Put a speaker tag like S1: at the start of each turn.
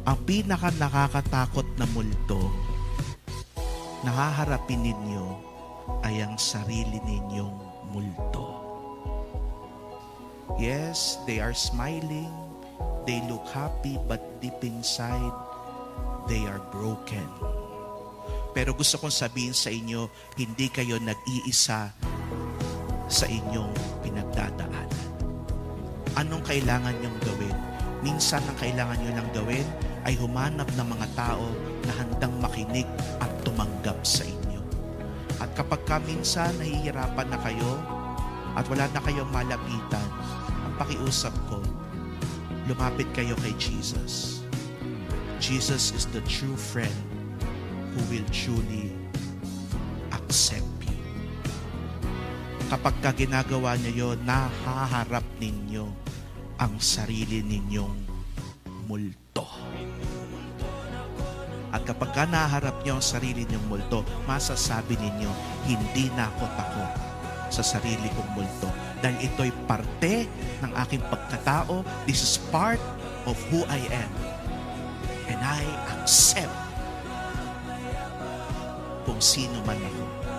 S1: Ang pinaka nakakatakot na multo na haharapin ninyo ay ang sarili ninyong multo. Yes, they are smiling, they look happy, but deep inside, they are broken. Pero gusto kong sabihin sa inyo, hindi kayo nag-iisa sa inyong pinagdadaanan. Anong kailangan niyong gawin? Minsan ang kailangan niyo lang gawin ay humanap ng mga tao na handang makinig at tumanggap sa inyo. At kapag minsan nahihirapan na kayo at wala na kayong malapitan, ang pakiusap ko, lumapit kayo kay Jesus. Jesus is the true friend who will truly accept you. Kapag ginagawa niyo yun, nahaharap ninyo ang sarili ninyong multo. At kapag naharap niyo ang sarili ninyong multo, masasabi ninyo, hindi na ako takot sa sarili kong multo. Dahil ito'y parte ng aking pagkatao. This is part of who I am. And I accept kung sino man ako.